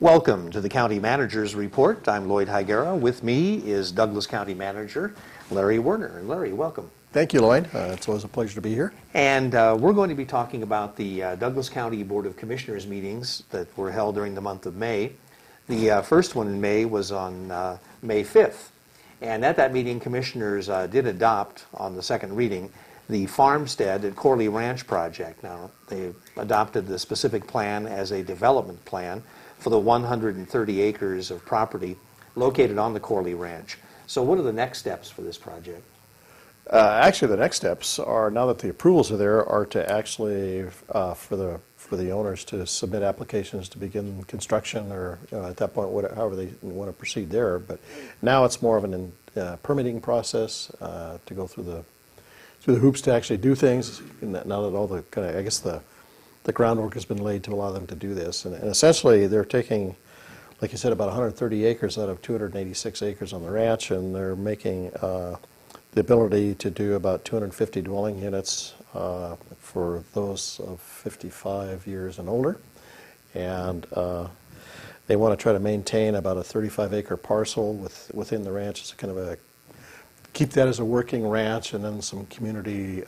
Welcome to the County Manager's Report. I'm Lloyd Higuera. With me is Douglas County Manager Larry Werner. And Larry, welcome. Thank you, Lloyd. It's always a pleasure to be here. And we're going to be talking about the Douglas County Board of Commissioners meetings that were held during the month of May. The first one in May was on May 5th. And at that meeting, commissioners did adopt, on the second reading, the Farmstead at Corley Ranch project. Now, they adopted the specific plan as a development plan for the 130 acres of property located on the Corley Ranch. So what are the next steps for this project? Actually, the next steps are, now that the approvals are there, are to actually, for the owners to submit applications to begin construction, or at that point, however they want to proceed there. But now it's more of an permitting process to go through the hoops to actually do things. Now that all the kind of, I guess the groundwork has been laid to allow them to do this, and essentially they're taking, like you said, about 130 acres out of 286 acres on the ranch, and they're making the ability to do about 250 dwelling units for those of 55 years and older. And they want to try to maintain about a 35-acre parcel within the ranch. It's kind of keep that as a working ranch, and then some community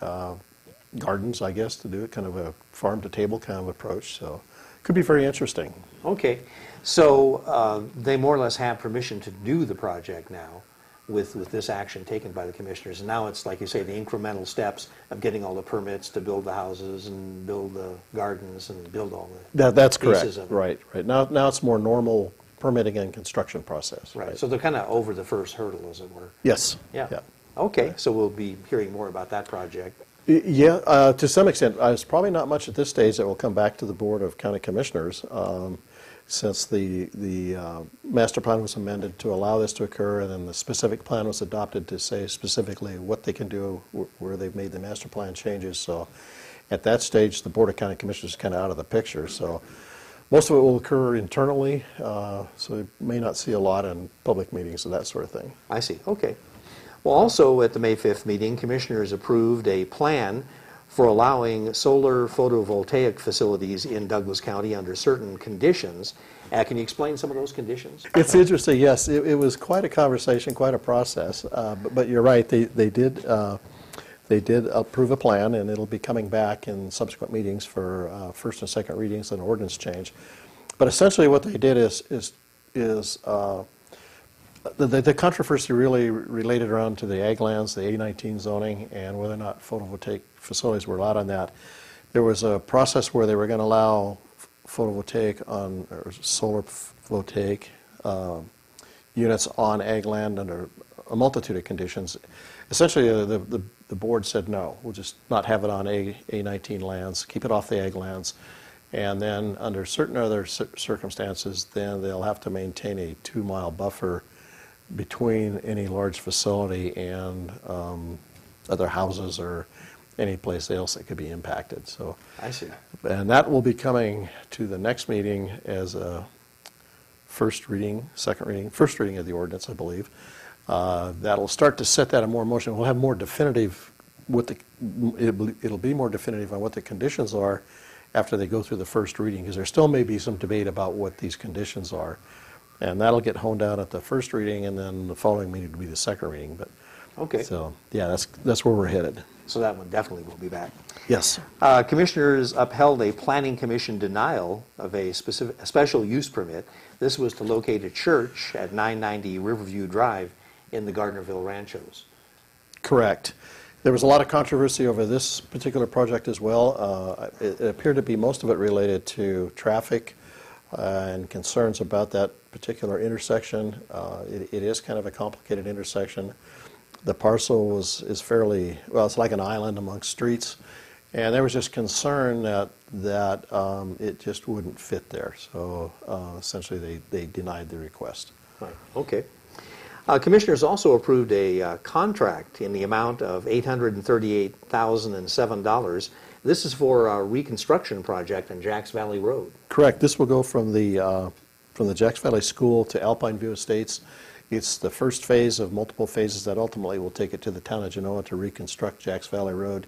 gardens, I guess, to do it, kind of a farm-to-table kind of approach. So it could be very interesting. Okay. So they more or less have permission to do the project now with this action taken by the commissioners. And now it's, like you say, the incremental steps of getting all the permits to build the houses and build the gardens and build all the That's pieces correct. of it. Right. Now it's more normal permitting and construction process. Right. So they're kind of over the first hurdle, as it were. Yes. Yeah. Okay. So we'll be hearing more about that project. Yeah, to some extent. It's probably not much at this stage that will come back to the Board of County Commissioners, since the master plan was amended to allow this to occur, and then the specific plan was adopted to say specifically what they can do where they've made the master plan changes. So at that stage, the Board of County Commissioners is kind of out of the picture. So most of it will occur internally, so you may not see a lot in public meetings and that sort of thing. I see. Okay. Well, also at the May 5th meeting, commissioners approved a plan for allowing solar photovoltaic facilities in Douglas County under certain conditions. Can you explain some of those conditions? It's interesting, yes. It was quite a conversation, quite a process. But you're right, they did approve a plan, and it'll be coming back in subsequent meetings for first and second readings and ordinance change. But essentially what they did is the controversy really related around to the ag lands, the A19 zoning, and whether or not photovoltaic facilities were allowed on that. There was a process where they were going to allow photovoltaic or solar voltaic units on ag land under a multitude of conditions. Essentially, the board said no, we'll just not have it on A19 lands, keep it off the ag lands, and then under certain other circumstances, then they'll have to maintain a 2-mile buffer between any large facility and other houses or any place else that could be impacted. So I see. And that will be coming to the next meeting as a first reading of the ordinance, I believe. That'll start to set that in more motion. We'll have more definitive, it'll be more definitive on what the conditions are after they go through the first reading, because there still may be some debate about what these conditions are. And that'll get honed out at the first reading, and then the following meeting will be the second reading. But okay. So yeah, that's where we're headed. So that one definitely will be back. Yes. Commissioners upheld a planning commission denial of a special use permit. This was to locate a church at 990 Riverview Drive in the Gardnerville Ranchos. Correct. There was a lot of controversy over this particular project as well. It appeared to be most of it related to traffic and concerns about that particular intersection. It is kind of a complicated intersection. The parcel is fairly, well, it's like an island amongst streets, and there was just concern that it just wouldn't fit there. So essentially they denied the request. Right. Okay. Commissioners also approved a contract in the amount of $838,007. This is for a reconstruction project on Jacks Valley Road. Correct. This will go from the Jacks Valley School to Alpine View Estates. It's the first phase of multiple phases that ultimately will take it to the town of Genoa to reconstruct Jacks Valley Road.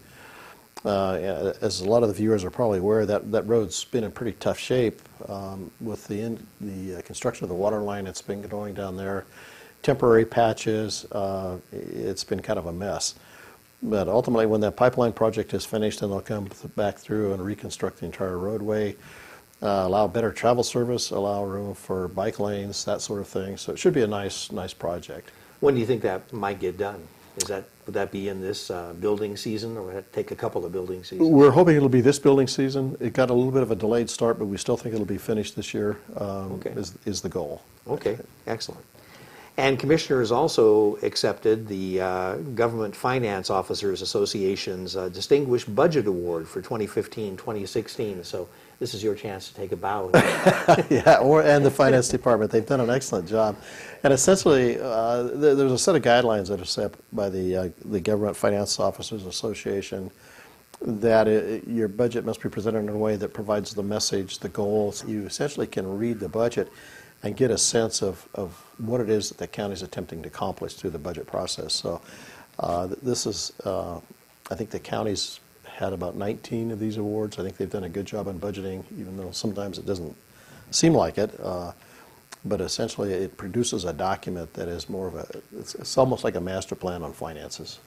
As a lot of the viewers are probably aware, that road's been in pretty tough shape with the construction of the water line. It's been going down there, temporary patches. It's been kind of a mess. But ultimately, when that pipeline project is finished, then they'll come back through and reconstruct the entire roadway, allow better travel service, allow room for bike lanes, that sort of thing. So it should be a nice project. When do you think that might get done? Would that be in this building season, or would it take a couple of building seasons? We're hoping it'll be this building season. It got a little bit of a delayed start, but we still think it'll be finished this year, Okay. is the goal. Okay, excellent. And commissioners also accepted the Government Finance Officers Association's Distinguished Budget Award for 2015-2016. So this is your chance to take a bow. Yeah, and the finance department. They've done an excellent job. And essentially, there's a set of guidelines that are set by the Government Finance Officers Association that your budget must be presented in a way that provides the message, the goals. You essentially can read the budget and get a sense of what it is that the county is attempting to accomplish through the budget process. So this is, I think the county's had about 19 of these awards. I think they've done a good job on budgeting, even though sometimes it doesn't seem like it. But essentially, it produces a document that is more of it's almost like a master plan on finances.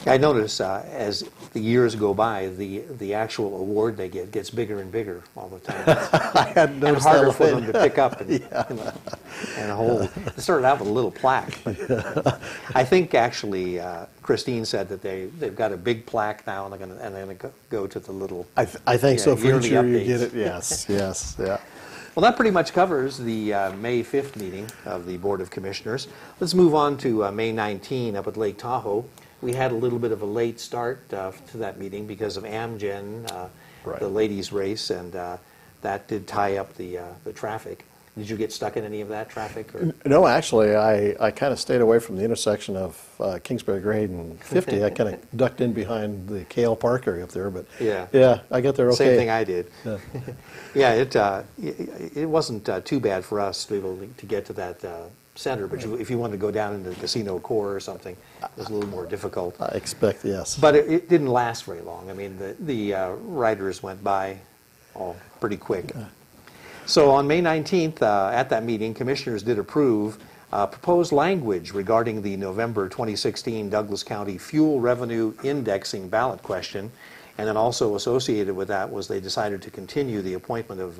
I notice as the years go by, the actual award they get gets bigger and bigger all the time. I hadn't And noticed harder that for lately. them to pick up and hold. It started out with a little plaque. But I think actually Christine said that they've got a big plaque now, and they're going to go to the little. I think so. For yearly each year you updates. get it. Yes, yes, yeah. Well, that pretty much covers the May 5th meeting of the Board of Commissioners. Let's move on to May 19 up at Lake Tahoe. We had a little bit of a late start to that meeting because of Amgen, Right. the ladies' race, and that did tie up the traffic. Did you get stuck in any of that traffic? Or? No, actually, I kind of stayed away from the intersection of Kingsbury Grade and 50. I kind of ducked in behind the Kale Park area up there, but Yeah. I got there okay. Same thing I did. Yeah. Yeah, it wasn't too bad for us to be able to get to that center, but if you wanted to go down into the casino core or something, it was a little more difficult. I expect, yes. But it didn't last very long. I mean, the riders went by all pretty quick. So on May 19th, at that meeting, commissioners did approve proposed language regarding the November 2016 Douglas County Fuel Revenue Indexing ballot question. And then also associated with that was they decided to continue the appointment of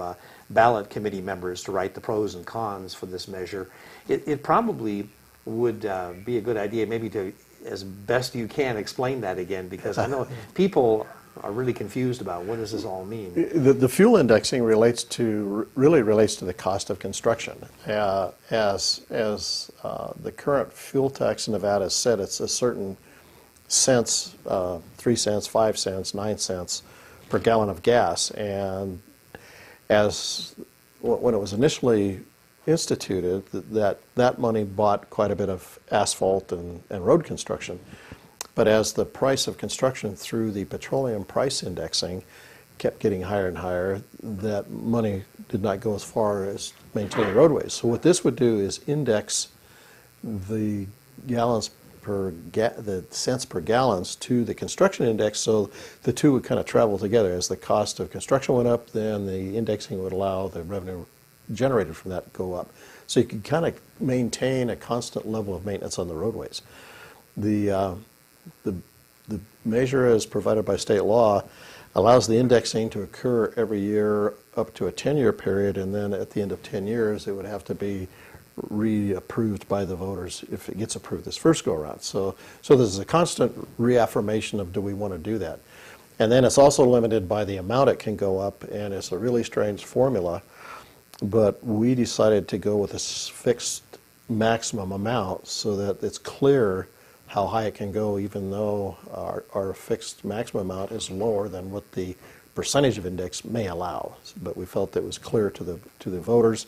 ballot committee members to write the pros and cons for this measure. It probably would be a good idea maybe to, as best you can, explain that again, because I know people are really confused about what does this all mean. The fuel indexing really relates to the cost of construction. As the current fuel tax in Nevada said, it's a certain cents, 3 cents, 5 cents, 9 cents per gallon of gas. And when it was initially instituted, that money bought quite a bit of asphalt and road construction. But as the price of construction through the petroleum price indexing kept getting higher and higher, that money did not go as far as maintaining roadways. So what this would do is index the cents per gallons to the construction index, so the two would kind of travel together. As the cost of construction went up, then the indexing would allow the revenue generated from that to go up. So you could kind of maintain a constant level of maintenance on the roadways. The measure as provided by state law allows the indexing to occur every year up to a 10-year period, and then at the end of 10 years it would have to be reapproved by the voters if it gets approved this first go-around. So there's a constant reaffirmation of do we want to do that. And then it's also limited by the amount it can go up, and it's a really strange formula, but we decided to go with a fixed maximum amount so that it's clear how high it can go, even though our fixed maximum amount is lower than what the percentage of index may allow. But we felt it was clear to the voters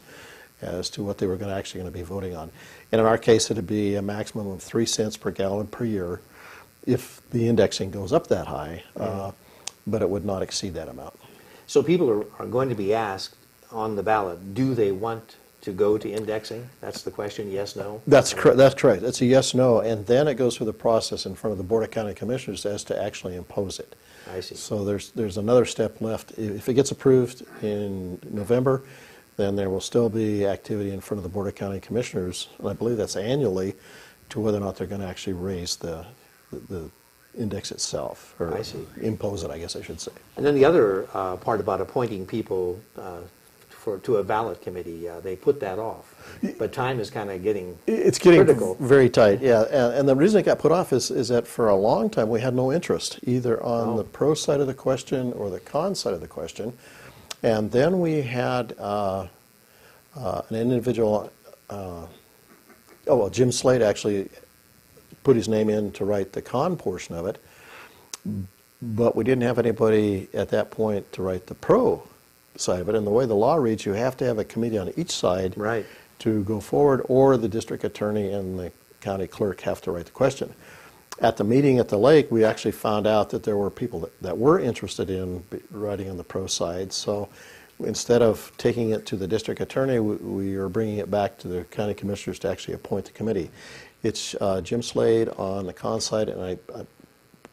as to what they were actually going to be voting on. And in our case, it would be a maximum of 3 cents per gallon per year if the indexing goes up that high, but it would not exceed that amount. So people are going to be asked on the ballot, do they want to go to indexing? That's the question, yes, no? That's correct. It's a yes, no, and then it goes through the process in front of the Board of County Commissioners as to actually impose it. I see. So there's another step left. If it gets approved in November, then there will still be activity in front of the Board of County Commissioners, and I believe that's annually, to whether or not they're going to actually raise the index itself, or I see. impose it, I guess I should say. And then the other part about appointing people to a ballot committee, they put that off. But time is kind of getting It's getting critical. very tight, yeah. And the reason it got put off is that for a long time we had no interest, either on the pro side of the question or the con side of the question. And then we had an individual, Jim Slade actually put his name in to write the con portion of it, but we didn't have anybody at that point to write the pro side of it. And the way the law reads, you have to have a committee on each side Right. to go forward, or the district attorney and the county clerk have to write the question. At the meeting at the lake, we actually found out that there were people that were interested in writing on the pro side. So instead of taking it to the district attorney, we are bringing it back to the county commissioners to actually appoint the committee. It's Jim Slade on the con side, and I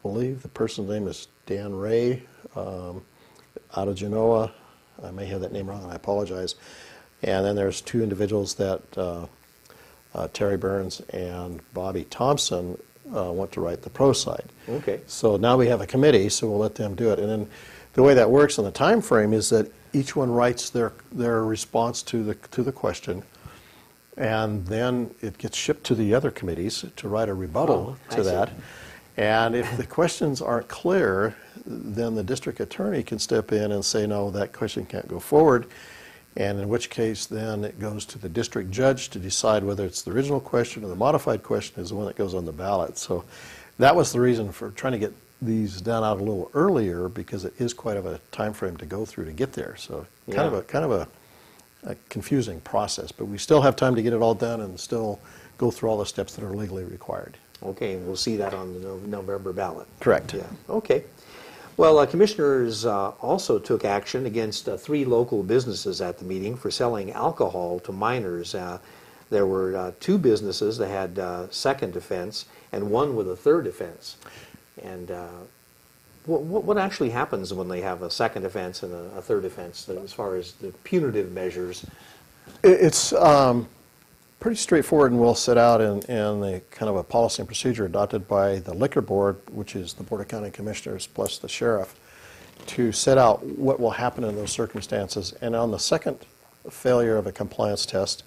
believe the person's name is Dan Ray out of Genoa. I may have that name wrong, and I apologize. And then there's two individuals that Terry Burns and Bobby Thompson want to write the pro side. Okay. So now we have a committee, so we'll let them do it. And then the way that works in the time frame is that each one writes their response to the question, and then it gets shipped to the other committees to write a rebuttal to that. And if the questions aren't clear, then the district attorney can step in and say, no, that question can't go forward. And in which case, then it goes to the district judge to decide whether it's the original question or the modified question is the one that goes on the ballot. So that was the reason for trying to get these done out a little earlier, because it is quite of a time frame to go through to get there. So kind of a confusing process, but we still have time to get it all done and still go through all the steps that are legally required. Okay, we'll see that on the November ballot. Correct. Yeah. Okay. Well, commissioners also took action against 3 local businesses at the meeting for selling alcohol to minors. There were 2 businesses that had second offense and 1 with a third offense. And what actually happens when they have a second offense and a third offense as far as the punitive measures? It's pretty straightforward, and we'll set out in the kind of a policy and procedure adopted by the Liquor Board, which is the Board of County Commissioners plus the sheriff, to set out what will happen in those circumstances. And on the second failure of a compliance test,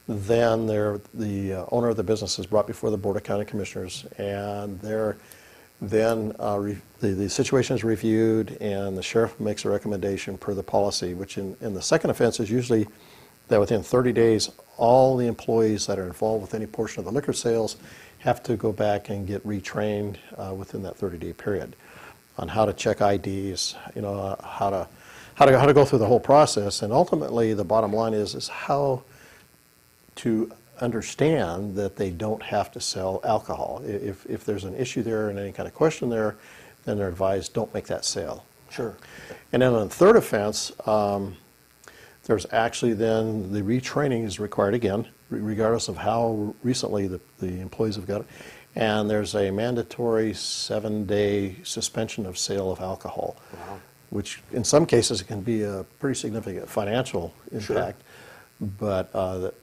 then the owner of the business is brought before the Board of County Commissioners, and the situation is reviewed, and the sheriff makes a recommendation per the policy, which in the second offense is usually that within 30 days, all the employees that are involved with any portion of the liquor sales have to go back and get retrained within that 30-day period on how to check IDs, how to go through the whole process. And ultimately, the bottom line is how to understand that they don't have to sell alcohol. If there's an issue there and any kind of question there, then they're advised, don't make that sale. Sure. And then on the third offense, there's actually then the retraining is required again, regardless of how recently the employees have got it. And there's a mandatory 7-day suspension of sale of alcohol, Wow. which in some cases can be a pretty significant financial impact. Sure. But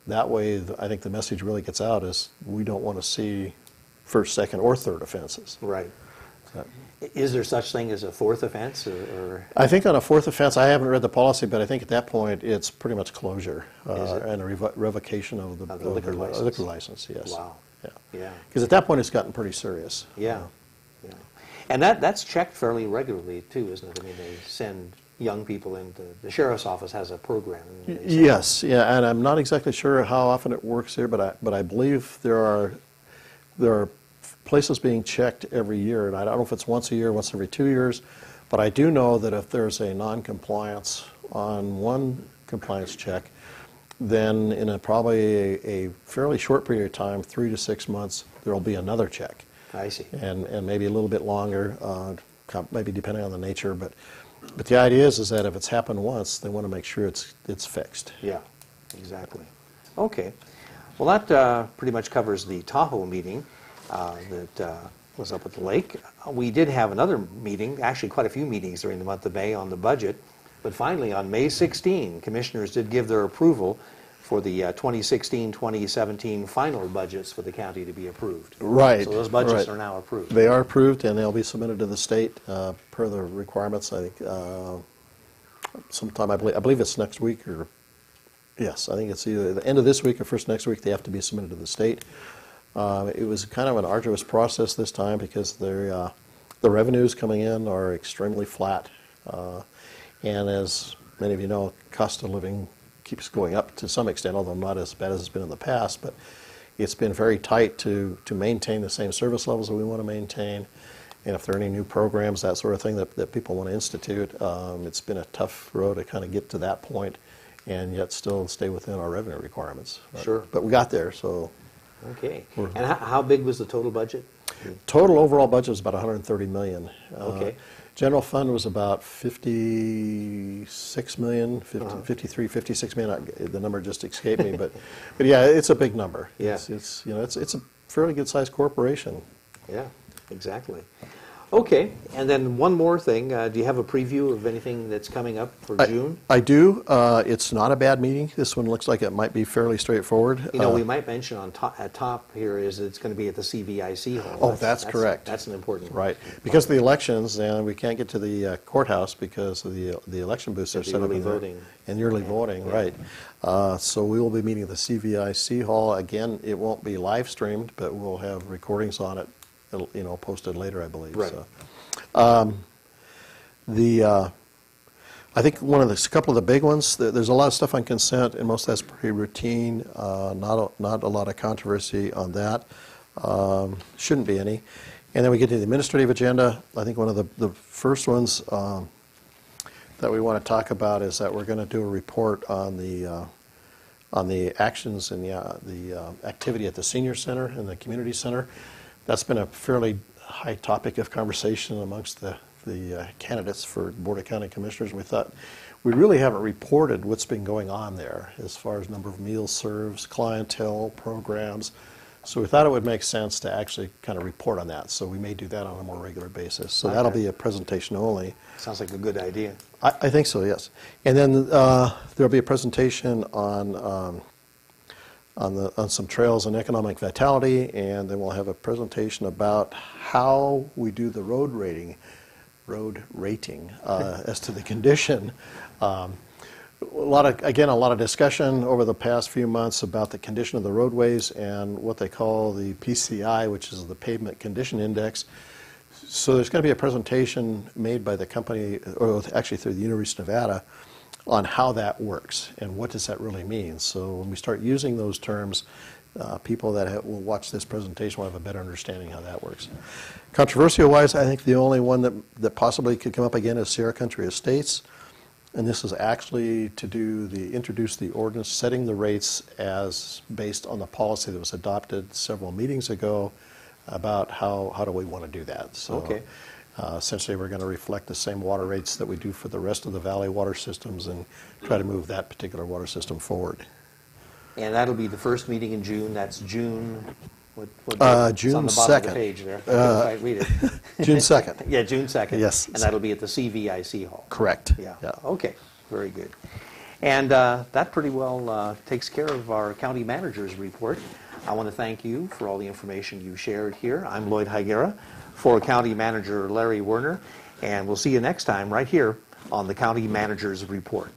that way, I think the message really gets out is we don't want to see first, second, or third offenses. Right. Is there such thing as a fourth offense? Or? I think on a fourth offense, I haven't read the policy, but I think at that point it's pretty much closure and a revocation of the liquor license. Liquor license, yes. Wow. Yeah. Because at that point it's gotten pretty serious. Yeah. And that's checked fairly regularly too, isn't it? I mean, they send young people into the sheriff's office has a program. Yes, yeah, and I'm not exactly sure how often it works here, but I believe there are places being checked every year, and I don't know if it's once a year, once every 2 years, but I do know that if there's a non-compliance on one compliance check, then in probably a fairly short period of time, 3 to 6 months, there will be another check. I see. And maybe a little bit longer, maybe depending on the nature, but the idea is that if it's happened once, they want to make sure it's fixed. Yeah, exactly. Okay. Well, that pretty much covers the Tahoe meeting that was up at the lake. We did have another meeting, actually quite a few meetings during the month of May on the budget, but finally on May 16, commissioners did give their approval for the 2016-2017 final budgets for the county to be approved. Right. So those budgets right. are now approved. They are approved, and they'll be submitted to the state per the requirements. I think sometime, I believe it's next week, or yes, I think it's either the end of this week or first next week. They have to be submitted to the state. It was kind of an arduous process this time because the revenues coming in are extremely flat, and as many of you know, cost of living keeps going up to some extent, although not as bad as it's been in the past. But it's been very tight to maintain the same service levels that we want to maintain. And if there are any new programs, that sort of thing that people want to institute, it's been a tough road to kind of get to that point and yet still stay within our revenue requirements. Sure. But we got there, so. Okay. And how big was the total budget? Total overall budget was about $130 million. Okay. General fund was about 56 million, 53, 56 million. The number just escaped me, but yeah, it's a big number. Yeah. It's a fairly good sized corporation. Yeah, exactly. Okay, and then one more thing. Do you have a preview of anything that's coming up for June? I do. It's not a bad meeting. This one looks like it might be fairly straightforward. You know, we might mention at top here is it's going to be at the CVIC hall. Oh, that's correct. That's an important one. Right, because of the elections, and we can't get to the courthouse because of the election booths are The set up early in there. voting. And the early voting, Yeah. right. So we will be meeting at the CVIC hall. Again, it won't be live streamed, but we'll have recordings on it, posted later, I believe. Right. So. I think a couple of the big ones, there's a lot of stuff on consent, and most of that's pretty routine. Not a lot of controversy on that. Shouldn't be any. And then we get to the administrative agenda. I think one of the first ones that we want to talk about is that we're going to do a report on the actions and the activity at the senior center and the community center. That's been a fairly high topic of conversation amongst the candidates for Board of County Commissioners. We thought we really haven't reported what's been going on there as far as number of meals served, clientele, programs. So we thought it would make sense to actually kind of report on that. So we may do that on a more regular basis. So that'll be a presentation only. Sounds like a good idea. I think so, yes. And then there'll be a presentation on some trails and economic vitality, and then we'll have a presentation about how we do the road rating as to the condition. A lot of discussion over the past few months about the condition of the roadways and what they call the PCI, which is the Pavement Condition Index. So there's going to be a presentation made by the company, or actually through the University of Nevada, on how that works and what does that really mean. So when we start using those terms, people that will watch this presentation will have a better understanding how that works. Controversial-wise, I think the only one that possibly could come up again is Sierra Country Estates, and this is actually to introduce the ordinance setting the rates as based on the policy that was adopted several meetings ago about how do we want to do that. So. Okay. Essentially, we're going to reflect the same water rates that we do for the rest of the valley water systems and try to move that particular water system forward. And that'll be the first meeting in June. That's June. What June it's on the bottom 2nd. of the page there. I couldn't quite read it. June 2nd. Yeah, June 2nd. Yes. And that'll be at the CVIC hall. Correct. Yeah. Okay. Very good. And that pretty well takes care of our county manager's report. I want to thank you for all the information you shared here. I'm Lloyd Higuera for County Manager Larry Werner, and we'll see you next time right here on the County Manager's Report.